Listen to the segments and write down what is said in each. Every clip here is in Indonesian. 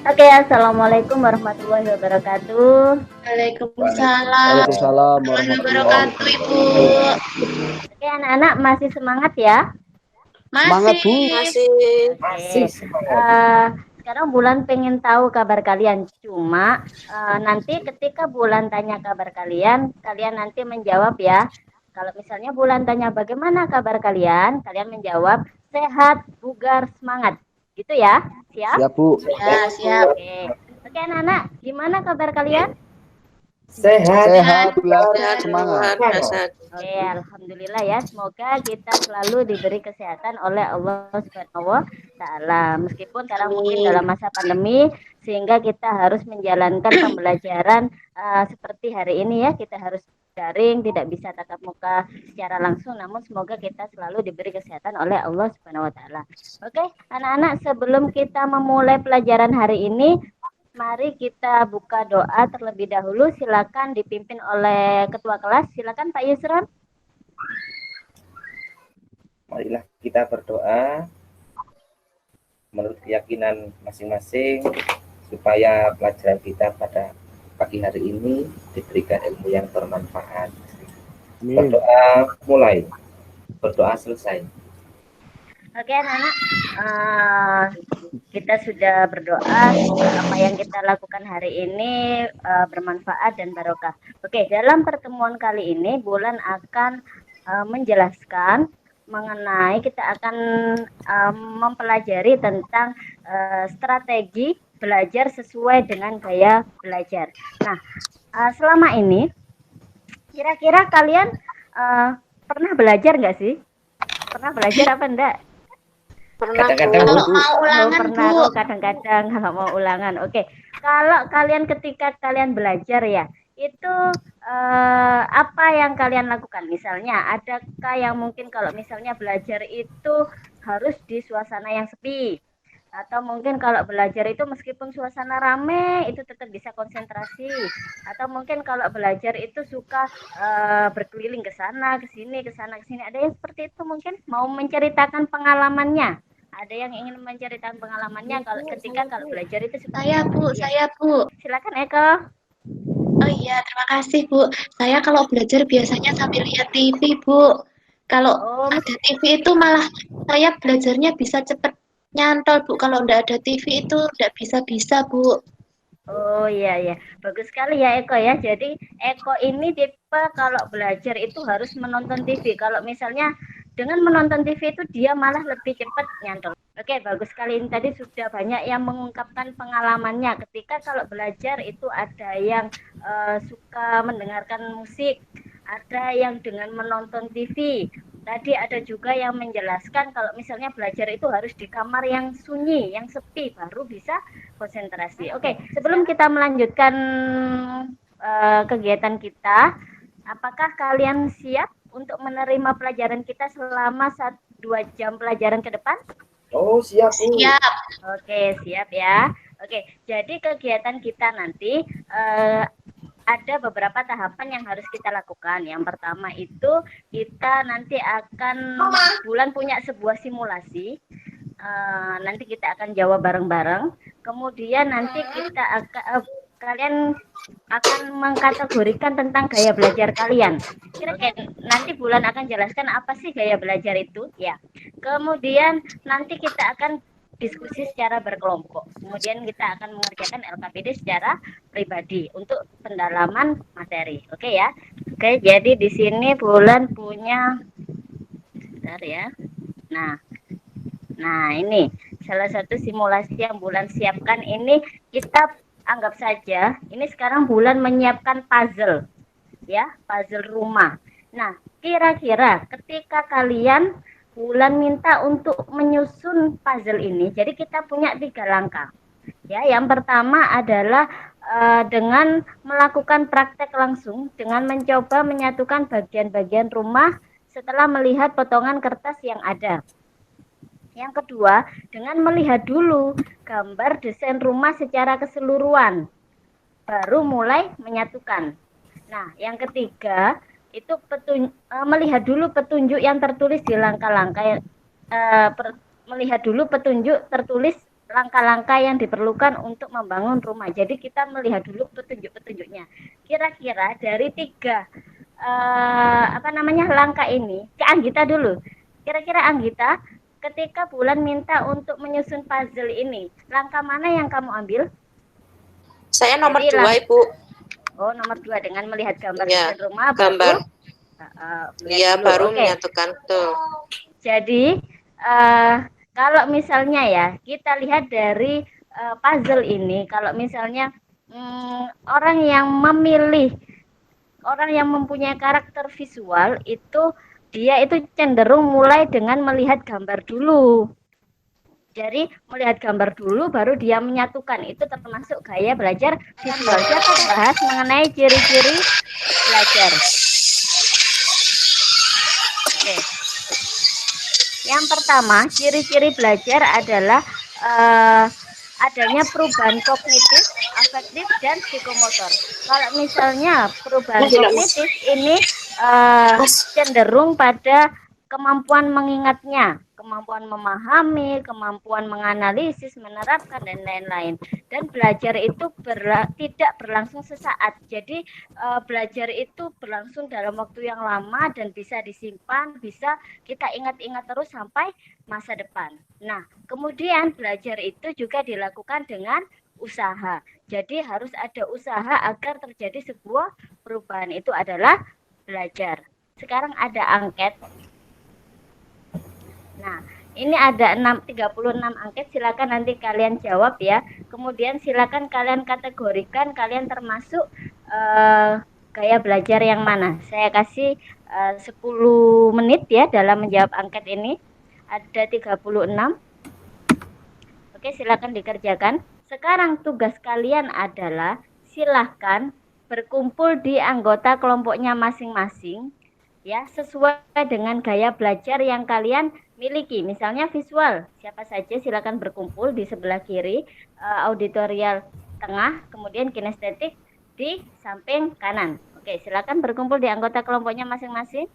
Oke, assalamualaikum warahmatullahi wabarakatuh. Waalaikumsalam Waalaikumsalam warahmatullahi warahmatullahi wabarakatuh, Ibu. wabarakatuh. Oke, anak-anak masih semangat ya? Semangat, Masih. Bu. Oke. Eh, sekarang Bulan pengen tahu kabar kalian. Cuma nanti ketika Bulan tanya kabar kalian, kalian nanti menjawab ya. Kalau misalnya Bulan tanya bagaimana kabar kalian, kalian menjawab sehat, bugar, semangat. Gitu ya? Siap? Siap, Bu. Ya, siap. Oke. Oke, anak-anak, gimana kabar kalian? Sehat, bulat, Sehat, semangat. Oke, alhamdulillah ya. Semoga kita selalu diberi kesehatan oleh Allah Subhanahu wa taala. Meskipun sekarang mungkin dalam masa pandemi sehingga kita harus menjalankan pembelajaran seperti hari ini ya. Kita harus daring, tidak bisa tatap muka secara langsung, namun semoga kita selalu diberi kesehatan oleh Allah Subhanahu wa taala. Oke, anak-anak, sebelum kita memulai pelajaran hari ini, mari kita buka doa terlebih dahulu. Silakan dipimpin oleh ketua kelas. Silakan Pak Yusron. Marilah kita berdoa menurut keyakinan masing-masing supaya pelajaran kita pada pagi hari ini diberikan ilmu yang bermanfaat. Berdoa mulai, berdoa selesai. Oke anak-anak, kita sudah berdoa semoga apa yang kita lakukan hari ini bermanfaat dan barokah. Oke, dalam pertemuan kali ini Bulan akan menjelaskan mengenai, kita akan mempelajari tentang strategi belajar sesuai dengan gaya belajar. Nah, selama ini kira-kira kalian pernah belajar nggak sih? Pernah belajar apa enggak? Kadang-kadang Kalau mau ulangan, pernah, Bu. kadang-kadang kalau mau ulangan. Oke, kalau kalian ketika kalian belajar ya, itu apa yang kalian lakukan? Misalnya, adakah yang mungkin kalau misalnya belajar itu harus di suasana yang sepi? Atau mungkin kalau belajar itu meskipun suasana rame itu tetap bisa konsentrasi? Atau mungkin kalau belajar itu suka berkeliling ke sana, ke sini, ke sana, ke sini? Ada yang seperti itu mungkin? Mau menceritakan pengalamannya? Ada yang ingin menceritakan pengalamannya kalau belajar itu seperti apa? Saya, Bu. Silakan Eko. Oh iya, terima kasih, Bu. Saya kalau belajar biasanya sambil lihat TV, Bu. Kalau ada TV itu malah saya belajarnya bisa cepet nyantol, Bu. Kalau nggak ada TV itu nggak bisa-bisa, Bu. Oh iya, bagus sekali ya Eko ya. Jadi Eko ini tipe kalau belajar itu harus menonton TV. Kalau misalnya dengan menonton TV itu dia malah lebih cepat nyantol. Oke, bagus sekali. Ini tadi sudah banyak yang mengungkapkan pengalamannya ketika kalau belajar itu ada yang suka mendengarkan musik, ada yang dengan menonton TV. Tadi ada juga yang menjelaskan kalau misalnya belajar itu harus di kamar yang sunyi, yang sepi, baru bisa konsentrasi. Oke, sebelum kita melanjutkan kegiatan kita, apakah kalian siap untuk menerima pelajaran kita selama 2 jam pelajaran ke depan? Oh, siap, Bu. Siap. Oke, siap ya. Oke, jadi kegiatan kita nanti ada beberapa tahapan yang harus kita lakukan. Yang pertama itu kita nanti akan Bulan punya sebuah simulasi. Nanti kita akan jawab bareng-bareng. Kemudian nanti kita akan kalian akan mengkategorikan tentang gaya belajar kalian. Oke, nanti Bulan akan jelaskan apa sih gaya belajar itu ya. Kemudian nanti kita akan diskusi secara berkelompok. Kemudian kita akan mengerjakan LKPD secara pribadi untuk pendalaman materi. Oke ya. Oke, jadi di sini Bulan punya, bentar ya. Nah, ini salah satu simulasi yang Bulan siapkan ini, kita anggap saja ini sekarang Bulan menyiapkan puzzle. Ya, puzzle rumah. Nah, kira-kira ketika kalian Bulan minta untuk menyusun puzzle ini, jadi kita punya 3 langkah. Ya, yang pertama adalah dengan melakukan praktek langsung, dengan mencoba menyatukan bagian-bagian rumah setelah melihat potongan kertas yang ada. Yang kedua, dengan melihat dulu gambar desain rumah secara keseluruhan, baru mulai menyatukan. Nah, yang ketiga itu melihat dulu petunjuk yang tertulis di langkah-langkah, melihat dulu petunjuk tertulis langkah-langkah yang diperlukan untuk membangun rumah. Jadi kita melihat dulu petunjuk-petunjuknya. Kira-kira dari 3 langkah ini, ke Anggita dulu. Kira-kira Anggita, ketika Bulan minta untuk menyusun puzzle ini, langkah mana yang kamu ambil? Saya nomor Jadi, 2, Ibu. Oh, nomor 2 dengan melihat gambar Ya, rumah gambar. Iya, baru okay. menyatukan tuh. Jadi kalau misalnya ya kita lihat dari puzzle ini, kalau misalnya orang yang mempunyai karakter visual itu dia itu cenderung mulai dengan melihat gambar dulu. Jadi melihat gambar dulu baru dia menyatukan, itu termasuk gaya belajar visual. Kita bahas mengenai ciri-ciri belajar. Oke. Yang pertama, ciri-ciri belajar adalah adanya perubahan kognitif, afektif, dan psikomotor. Kalau misalnya perubahan kognitif ini cenderung pada kemampuan mengingatnya, kemampuan memahami, kemampuan menganalisis, menerapkan, dan lain-lain. Dan belajar itu tidak berlangsung sesaat. Jadi belajar itu berlangsung dalam waktu yang lama dan bisa disimpan, bisa kita ingat-ingat terus sampai masa depan. Nah, kemudian belajar itu juga dilakukan dengan usaha. Jadi harus ada usaha agar terjadi sebuah perubahan, itu adalah belajar. Sekarang ada angket. Nah, ini ada 36 angket, silakan nanti kalian jawab ya. Kemudian silakan kalian kategorikan kalian termasuk gaya belajar yang mana. Saya kasih 10 menit ya dalam menjawab angket ini. Ada 36. Oke, silakan dikerjakan. Sekarang tugas kalian adalah silakan berkumpul di anggota kelompoknya masing-masing ya, sesuai dengan gaya belajar yang kalian miliki. Misalnya visual, siapa saja silakan berkumpul di sebelah kiri, auditorial tengah, kemudian kinestetik di samping kanan. Oke, silakan berkumpul di anggota kelompoknya masing-masing.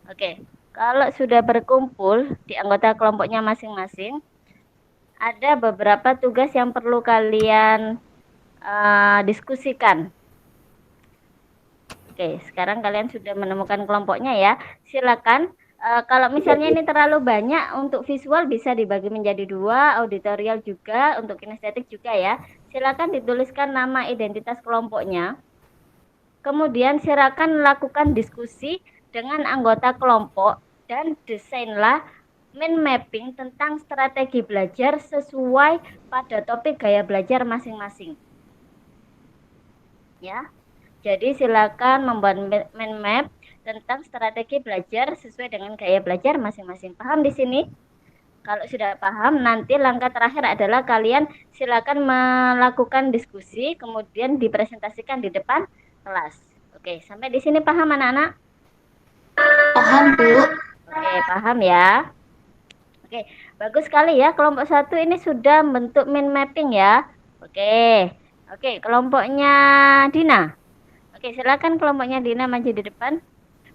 Oke, kalau sudah berkumpul di anggota kelompoknya masing-masing, ada beberapa tugas yang perlu kalian diskusikan. Oke, sekarang kalian sudah menemukan kelompoknya ya. Silakan. Kalau misalnya ini terlalu banyak, untuk visual bisa dibagi menjadi 2, auditorial juga, untuk kinestetik juga ya. Silakan dituliskan nama identitas kelompoknya. Kemudian silakan lakukan diskusi dengan anggota kelompok dan desainlah mind mapping tentang strategi belajar sesuai pada topik gaya belajar masing-masing. Ya. Jadi silakan membuat mind map tentang strategi belajar sesuai dengan gaya belajar masing-masing. Paham di sini? Kalau sudah paham, nanti langkah terakhir adalah kalian silakan melakukan diskusi, kemudian dipresentasikan di depan kelas. Oke, sampai di sini paham anak-anak? Paham, Bu. Oke, paham ya. Oke, bagus sekali ya. Kelompok 1 ini sudah bentuk mind mapping ya. Oke, kelompoknya Dina. Oke, silakan kelompoknya Dina maju di depan.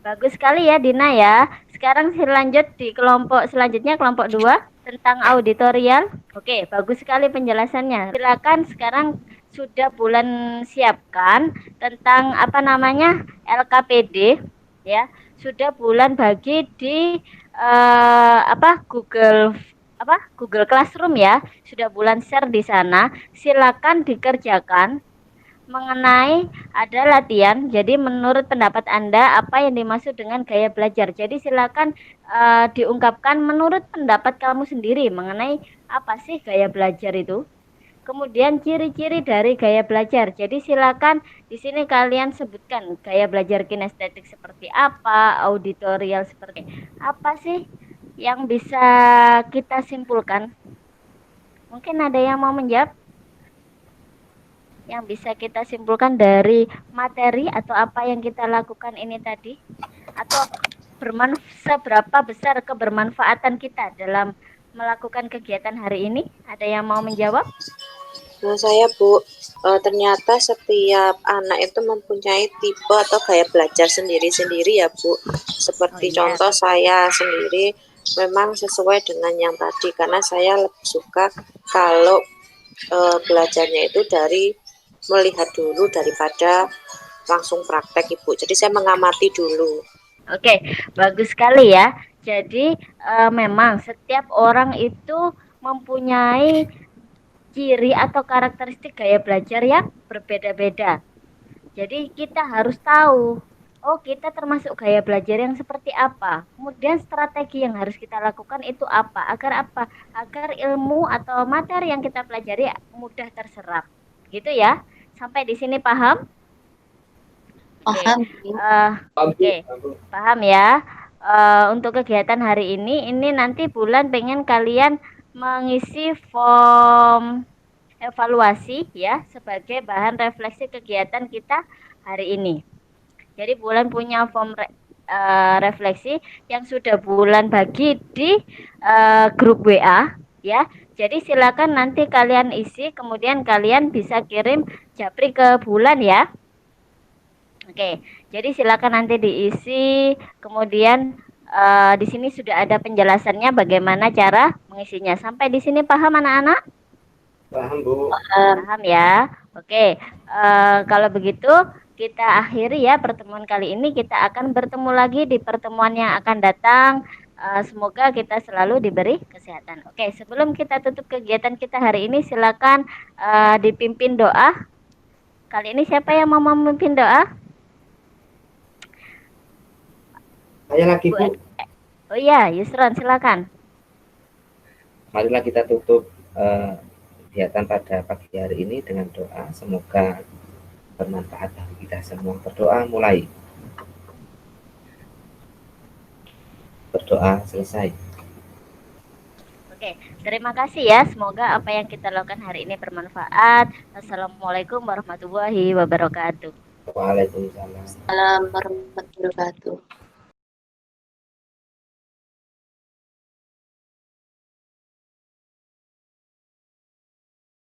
Bagus sekali ya Dina ya. Sekarang lanjut di kelompok selanjutnya, kelompok 2 tentang auditorial. Oke, bagus sekali penjelasannya. Silakan sekarang sudah Bulan siapkan tentang LKPD ya. Sudah Bulan bagi di Google Classroom ya. Sudah Bulan share di sana. Silakan dikerjakan mengenai ada latihan. Jadi menurut pendapat Anda apa yang dimaksud dengan gaya belajar? Jadi silakan diungkapkan menurut pendapat kamu sendiri mengenai apa sih gaya belajar itu. Kemudian ciri-ciri dari gaya belajar. Jadi silakan di sini kalian sebutkan gaya belajar kinestetik seperti apa, auditorial seperti apa sih yang bisa kita simpulkan. Mungkin ada yang mau menjawab? Yang bisa kita simpulkan dari materi atau apa yang kita lakukan ini tadi, atau seberapa besar kebermanfaatan kita dalam melakukan kegiatan hari ini? Ada yang mau menjawab? Nah, saya Bu, ternyata setiap anak itu mempunyai tipe atau gaya belajar sendiri-sendiri ya Bu. Seperti contoh saya sendiri memang sesuai dengan yang tadi, karena saya lebih suka kalau belajarnya itu dari melihat dulu daripada langsung praktek Ibu. Jadi saya mengamati dulu. Oke, bagus sekali ya. Jadi memang setiap orang itu mempunyai ciri atau karakteristik gaya belajar yang berbeda-beda. Jadi kita harus tahu, oh kita termasuk gaya belajar yang seperti apa. Kemudian strategi yang harus kita lakukan itu apa? Agar apa? Agar ilmu atau materi yang kita pelajari mudah terserap. Gitu ya. Sampai di sini paham? Paham. Oke, paham ya. Untuk kegiatan hari ini nanti bulan pengen kalian mengisi form evaluasi ya sebagai bahan refleksi kegiatan kita hari ini. Jadi bulan punya form refleksi yang sudah bulan bagi di grup WA ya. Jadi silakan nanti kalian isi, kemudian kalian bisa kirim japri ke bulan ya. Oke, jadi silakan nanti diisi, kemudian di sini sudah ada penjelasannya bagaimana cara mengisinya. Sampai di sini paham anak-anak? Paham, Bu. Paham ya. Oke, kalau begitu kita akhiri ya pertemuan kali ini. Kita akan bertemu lagi di pertemuan yang akan datang. Semoga kita selalu diberi kesehatan. Oke, sebelum kita tutup kegiatan kita hari ini, silakan dipimpin doa. Kali ini siapa yang mau memimpin doa? Saya lagi, Bu. Oh iya, Yusron, silakan. Marilah kita tutup kegiatan pada pagi hari ini dengan doa. Semoga bermanfaat bagi kita semua. Berdoa mulai. Berdoa selesai. Oke, terima kasih ya. Semoga apa yang kita lakukan hari ini bermanfaat. Assalamualaikum warahmatullahi wabarakatuh. Waalaikumsalam. Assalamualaikum warahmatullahi wabarakatuh.